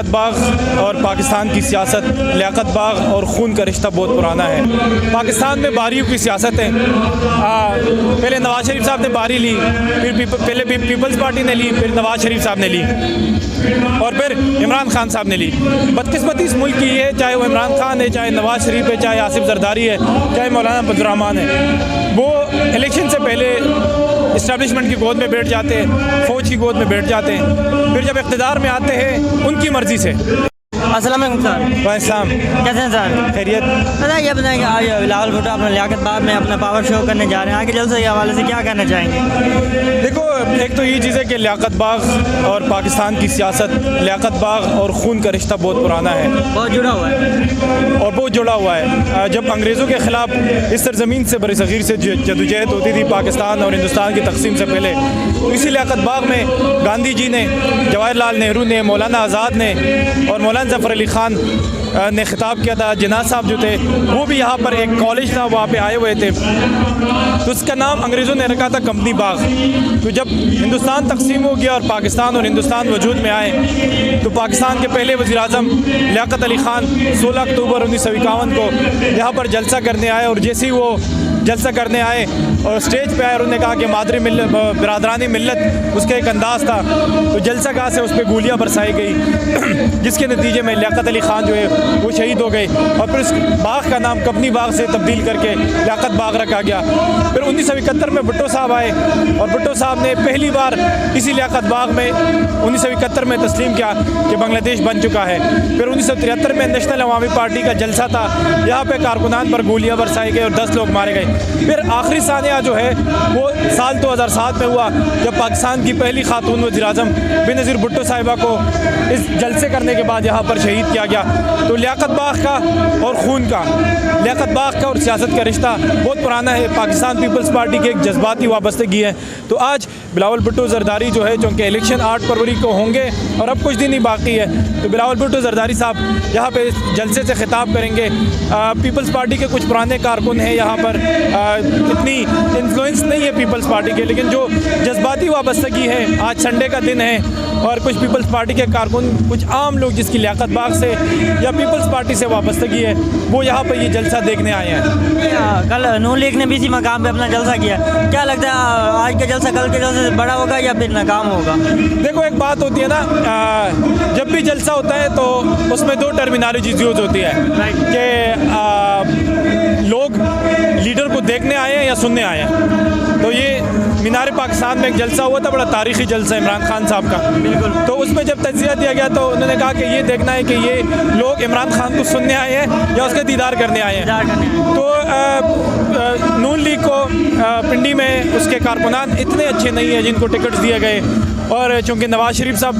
لیاقت باغ اور پاکستان کی سیاست، لیاقت باغ اور خون کا رشتہ بہت پرانا ہے۔ پاکستان میں باریوں کی سیاست ہے۔ پہلے نواز شریف صاحب نے باری لی، پہلے پیپلز پارٹی نے لی، پھر نواز شریف صاحب نے لی، اور پھر عمران خان صاحب نے لی۔ بدقسمتی اس ملک کی ہے، چاہے وہ عمران خان ہے، چاہے نواز شریف ہے، چاہے آصف زرداری ہے، چاہے مولانا عبدالرحمان ہے، وہ الیکشن سے پہلے اسٹیبلشمنٹ کی گود میں بیٹھ جاتے ہیں، فوج کی گود میں بیٹھ جاتے ہیں، پھر جب اقتدار میں آتے ہیں ان کی مرضی سے۔ السلام علیکم سر۔ وعلیکم السلام۔ کیسے ہیں سر؟ خیریت۔ سر یہ بتائیں کہ آج بلاول بھٹو اپنا لیاقت باغ میں اپنا پاور شو کرنے جا رہے ہیں، آگے جلسے کے حوالے سے کیا کہنا چاہیں گے؟ دیکھو، ایک تو یہ چیز ہے کہ لیاقت باغ اور پاکستان کی سیاست، لیاقت باغ اور خون کا رشتہ بہت پرانا ہے، بہت جڑا ہوا ہے اور بہت جڑا ہوا ہے۔ جب انگریزوں کے خلاف اس سرزمین سے بر صغیر سے جدوجہد ہوتی تھی پاکستان اور ہندوستان کی تقسیم سے پہلے، تو اسی لیاقت باغ میں گاندھی جی نے، جواہر لال نہرو نے، مولانا آزاد نے اور مولانا ظفر علی خان نے خطاب کیا تھا۔ جناح صاحب جو تھے وہ بھی یہاں پر ایک کالج تھا، وہاں پہ آئے ہوئے تھے، تو اس کا نام انگریزوں نے رکھا تھا کمپنی باغ۔ تو جب ہندوستان تقسیم ہو گیا اور پاکستان اور ہندوستان وجود میں آئے، تو پاکستان کے پہلے وزیر اعظم لیاقت علی خان 16 اکتوبر 1951 کو یہاں پر جلسہ کرنے آئے، اور جیسے ہی وہ جلسہ کرنے آئے اور اسٹیج پہ آئے اور انہوں نے کہا کہ مادری ملت، برادرانی ملت اس کا ایک انداز تھا، تو جلسہ گاہ سے اس پہ گولیاں برسائی گئی، جس کے نتیجے میں لیاقت علی خان جو ہے وہ شہید ہو گئے، اور پھر اس باغ کا نام کمپنی باغ سے تبدیل کر کے لیاقت باغ رکھا گیا۔ پھر 1971 میں بھٹو صاحب آئے، اور بھٹو صاحب نے پہلی بار اسی لیاقت باغ میں 1971 میں تسلیم کیا کہ بنگلہ دیش بن چکا ہے۔ پھر 1973 میں نیشنل عوامی پارٹی کا جلسہ تھا، یہاں پہ کارکنان پر گولیاں برسائی گئی اور 10 لوگ مارے گئے۔ پھر آخری ثانیہ جو ہے وہ سال 2007 میں ہوا، جب پاکستان کی پہلی خاتون وزیر اعظم بینظیر بھٹو صاحبہ کو اس جلسے کرنے کے بعد یہاں پر شہید کیا گیا۔ تو لیاقت باغ کا اور خون کا، لیاقت باغ کا اور سیاست کا رشتہ بہت پرانا ہے۔ پاکستان پیپلز پارٹی کی ایک جذباتی وابستگی ہے۔ تو آج بلاول بھٹو زرداری جو ہے، چونکہ الیکشن 8 فروری کو ہوں گے اور اب کچھ دن ہی باقی ہے، تو بلاول بھٹو زرداری صاحب یہاں پہ اس جلسے سے خطاب کریں گے۔ پیپلز پارٹی کے کچھ پرانے کارکن ہیں یہاں پر، اتنی انفلوئنس نہیں ہے پیپلز پارٹی کے، لیکن جو جذباتی وابستگی ہے، آج سنڈے کا دن ہے اور کچھ پیپلز پارٹی کے کارکن، کچھ عام لوگ جس کی لیاقت باغ سے یا پیپلز پارٹی سے وابستگی ہے، وہ یہاں پہ یہ جلسہ دیکھنے آئے ہیں۔ کل نون لیگ نے بھی اسی مقام پہ اپنا جلسہ کیا، کیا لگتا ہے آج کا جلسہ کل کے جلسے سے بڑا ہوگا یا پھر ناکام ہوگا؟ دیکھو، ایک بات ہوتی ہے نا، جب بھی جلسہ ہوتا ہے تو اس میں 2 ٹرمینالوجیز یوز ہوتی ہے کہ لوگ لیڈر کو دیکھنے آئے ہیں یا سننے آئے ہیں۔ تو یہ مینار پاکستان میں ایک جلسہ ہوا تھا، بڑا تاریخی جلسہ عمران خان صاحب کا، بالکل، تو اس میں جب تجزیہ دیا گیا تو انہوں نے کہا کہ یہ دیکھنا ہے کہ یہ لوگ عمران خان کو سننے آئے ہیں یا اس کے دیدار کرنے آئے ہیں۔ تو نون لیگ کو پنڈی میں اس کے کارکنان اتنے اچھے نہیں ہیں جن کو ٹکٹس دیے گئے، اور چونکہ نواز شریف صاحب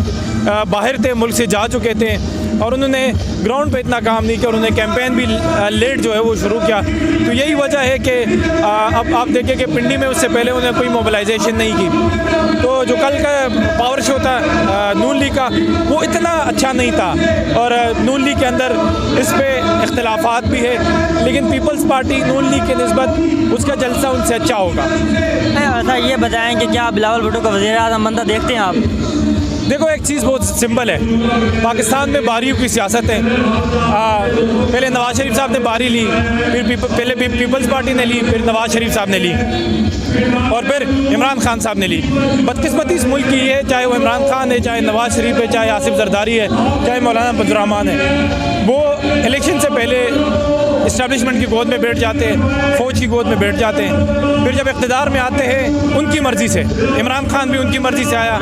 باہر تھے، ملک سے جا چکے تھے، اور انہوں نے گراؤنڈ پہ اتنا کام نہیں کیا، اور انہوں نے کیمپین بھی لیٹ جو ہے وہ شروع کیا۔ تو یہی وجہ ہے کہ اب آپ دیکھیں کہ پنڈی میں اس سے پہلے انہوں نے کوئی موبلائزیشن نہیں کی۔ تو جو کل کا پاور شو تھا نون لیگ کا، وہ اتنا اچھا نہیں تھا، اور نون لیگ کے اندر اس پہ اختلافات بھی ہے، لیکن پیپلز پارٹی نون لیگ کے نسبت اس کا جلسہ ان سے اچھا ہوگا۔ ایسا یہ بتائیں کہ کیا بلاول بھٹو کا وزیر اعظم بنتا دیکھتے ہیں آپ؟ دیکھو، ایک چیز بہت سمپل ہے، پاکستان میں باریوں کی سیاست ہے۔ پہلے نواز شریف صاحب نے باری لی، پہلے پیپلز پارٹی نے لی، پھر نواز شریف صاحب نے لی، اور پھر عمران خان صاحب نے لی۔ بدقسمتی اس ملک کی ہے، چاہے وہ عمران خان ہے، چاہے نواز شریف ہے، چاہے آصف زرداری ہے، چاہے مولانا عبدالرحمان ہے، وہ الیکشن سے پہلے اسٹیبلشمنٹ کی گود میں بیٹھ جاتے ہیں، فوج کی گود میں بیٹھ جاتے ہیں، پھر جب اقتدار میں آتے ہیں ان کی مرضی سے۔ عمران خان بھی ان کی مرضی سے آیا،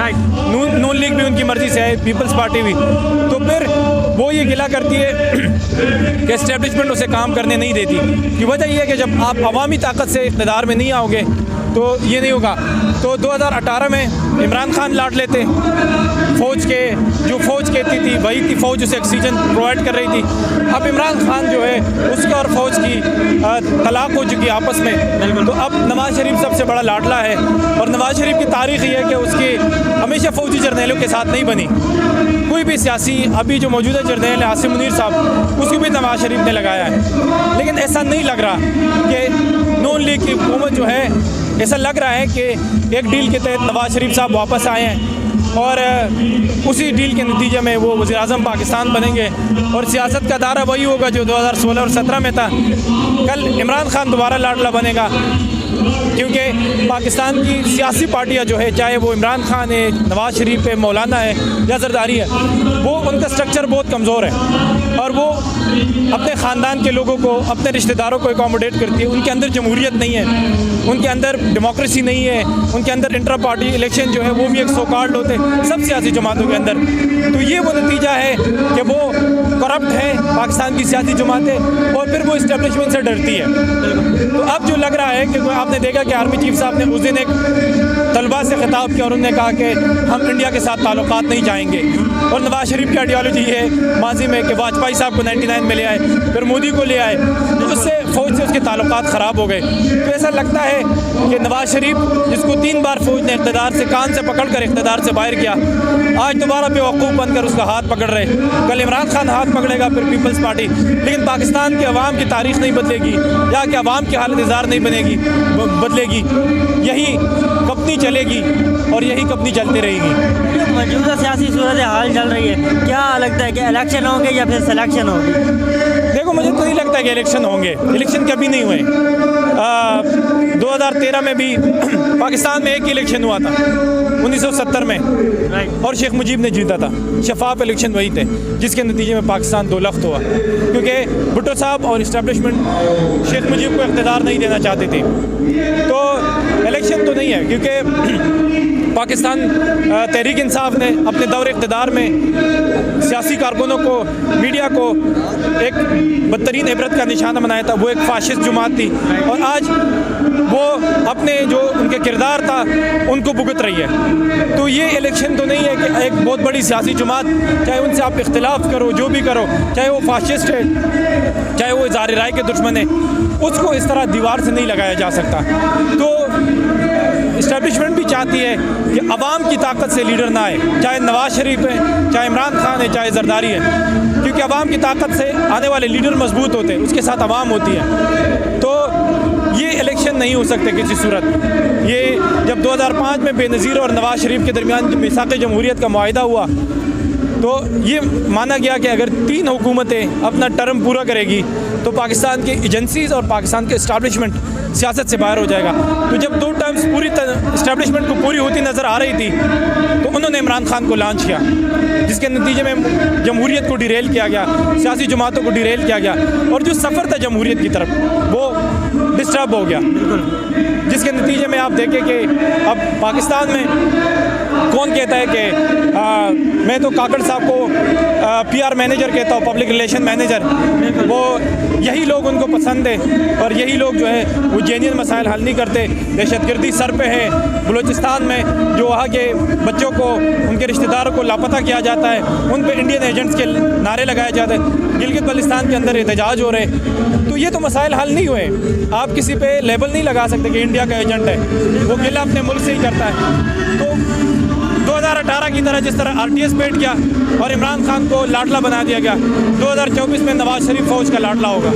نون لیگ بھی ان کی مرضی سے آئی، پیپلز پارٹی بھی، تو پھر وہ یہ گلہ کرتی ہے کہ اسٹیبلشمنٹ اسے کام کرنے نہیں دیتی۔ کی وجہ یہ ہے کہ جب آپ عوامی طاقت سے اقتدار میں نہیں آؤ گے تو یہ نہیں ہوگا۔ تو 2018 میں عمران خان لاٹ لیتے، فوج کے جو فوج کہتی تھی وہی تھی، فوج اسے آکسیجن پرووائڈ کر رہی تھی۔ اب عمران خان جو ہے اس کا اور فوج کی طلاق ہو چکی آپس میں، تو اب نواز شریف سب سے بڑا لاڈلا ہے، اور نواز شریف کی تاریخ یہ ہے کہ اس کی ہمیشہ فوجی جرنیلوں کے ساتھ نہیں بنی۔ کوئی بھی سیاسی، ابھی جو موجودہ جرنیل ہے عاصم منیر صاحب، اس کو بھی نواز شریف نے لگایا ہے، لیکن ایسا نہیں لگ رہا کہ نون لیگ کی حکومت جو ہے، ایسا لگ رہا ہے کہ ایک ڈیل کے تحت نواز شریف صاحب واپس آئے ہیں، اور اسی ڈیل کے نتیجے میں وہ وزیر اعظم پاکستان بنیں گے اور سیاست کا دائرہ وہی ہوگا جو 2016 اور 17 میں تھا. کل عمران خان دوبارہ لاڈلا بنے گا کیونکہ پاکستان کی سیاسی پارٹیاں جو ہے, چاہے وہ عمران خان ہے, نواز شریف ہے, مولانا ہے یا زرداری ہے, وہ ان کا سٹرکچر بہت کمزور ہے اور وہ اپنے خاندان کے لوگوں کو, اپنے رشتہ داروں کو اکوموڈیٹ کرتی ہے. ان کے اندر جمہوریت نہیں ہے, ان کے اندر ڈیموکریسی نہیں ہے, ان کے اندر انٹر پارٹی الیکشن جو ہے وہ بھی ایک سو کارڈ ہوتے سب سیاسی جماعتوں کے اندر. تو یہ وہ نتیجہ ہے کہ وہ کرپٹ ہیں پاکستان کی سیاسی جماعتیں اور پھر وہ اسٹیبلشمنٹ سے ڈرتی ہے. تو اب جو لگ رہا ہے کہ آپ نے دیکھا کہ آرمی چیف صاحب نے اس دن ایک طلباء سے خطاب کیا اور انہوں نے کہا کہ ہم انڈیا کے ساتھ تعلقات نہیں چاہیں گے. اور نواز شریف کی آئیڈیالوجی ہے ماضی میں کہ واجپئی صاحب کو 99 میں لے آئے, پھر مودی کو لے آئے, تو اس سے فوج سے اس کے تعلقات خراب ہو گئے. تو ایسا لگتا ہے کہ نواز شریف جس کو 3 بار فوج نے اقتدار سے کان سے پکڑ کر اقتدار سے باہر کیا, آج دوبارہ بیوقوف بن کر اس کا ہاتھ پکڑ رہے. کل عمران خان ہاتھ پکڑے گا, پھر پیپلز پارٹی. لیکن پاکستان کے عوام کی تاریخ نہیں بدلے گی یا کہ عوام کی حالت اظہار نہیں بدلے گی. یہی کمپنی چلے گی اور یہی کمپنی چلتی رہے گی. موجودہ سیاسی صورت حال چل رہی ہے, کیا لگتا ہے کہ الیکشن ہوں گے یا پھر سلیکشن ہوگی؟ دیکھو مجھے تو نہیں لگتا کہ الیکشن ہوں گے. الیکشن کبھی نہیں ہوئے. 2013 میں بھی پاکستان میں ایک ہی الیکشن ہوا تھا 1970 میں, اور شیخ مجیب نے جیتا تھا. شفاف الیکشن وہی تھے جس کے نتیجے میں پاکستان 2 لخت ہوا, کیونکہ بھٹو صاحب اور اسٹیبلشمنٹ شیخ مجیب کو اقتدار نہیں دینا چاہتے تھے. تو الیکشن تو نہیں ہے کیونکہ پاکستان تحریک انصاف نے اپنے دور اقتدار میں سیاسی کارکنوں کو, میڈیا کو ایک بدترین عبرت کا نشانہ بنایا تھا. وہ ایک فاشسٹ جماعت تھی اور آج وہ اپنے جو ان کے کردار تھا ان کو بھگت رہی ہے. تو یہ الیکشن تو نہیں ہے کہ ایک بہت بڑی سیاسی جماعت, چاہے ان سے آپ اختلاف کرو جو بھی کرو, چاہے وہ فاشسٹ ہے, چاہے وہ اظہار رائے کے دشمن ہے, اس کو اس طرح دیوار سے نہیں لگایا جا سکتا. تو اسٹیبلشمنٹ بھی چاہتی ہے کہ عوام کی طاقت سے لیڈر نہ آئے, چاہے نواز شریف ہے, چاہے عمران خان ہے, چاہے زرداری ہے, کیونکہ عوام کی طاقت سے آنے والے لیڈر مضبوط ہوتے ہیں, اس کے ساتھ عوام ہوتی ہے. تو یہ الیکشن نہیں ہو سکتے کسی صورت. یہ جب 2005 میں بے نظیر اور نواز شریف کے درمیان میثاق جمہوریت کا معاہدہ ہوا تو یہ مانا گیا کہ اگر 3 حکومتیں اپنا ٹرم پورا کرے گی تو پاکستان کی ایجنسیز اور پاکستان کے اسٹیبلشمنٹ سیاست سے باہر ہو جائے گا. تو جب 2 ٹرمز پوری اسٹیبلشمنٹ کو پوری ہوتی نظر آ رہی تھی تو انہوں نے عمران خان کو لانچ کیا, جس کے نتیجے میں جمہوریت کو ڈیریل کیا گیا, سیاسی جماعتوں کو ڈیریل کیا گیا, اور جو سفر تھا جمہوریت کی طرف وہ ڈسٹرب ہو گیا. جس کے نتیجے میں آپ دیکھیں کہ اب پاکستان میں کون کہتا ہے کہ میں تو کاکڑ صاحب کو PR مینیجر کہتا ہوں, پبلک ریلیشن مینیجر. وہ یہی لوگ ان کو پسند ہے اور یہی لوگ جو ہے وہ جینین مسائل حل نہیں کرتے. دہشت گردی سر پہ ہے بلوچستان میں, جو وہاں کے بچوں کو, ان کے رشتہ داروں کو لاپتہ کیا جاتا ہے, ان پہ انڈین ایجنٹس کے نعرے لگائے جاتے ہیں. گلگت بلتستان کے اندر احتجاج ہو رہے. تو یہ تو مسائل حل نہیں ہوئے. آپ کسی پہ لیبل نہیں لگا سکتے کہ انڈیا کا ایجنٹ ہے, وہ گلہ اپنے ملک سے ہی کرتا ہے. تو 2018 کی طرح جس طرح RTS بیٹھ گیا اور عمران خان کو لاڈلا بنا دیا گیا, 2024 میں نواز شریف فوج کا لاڈلا ہوگا.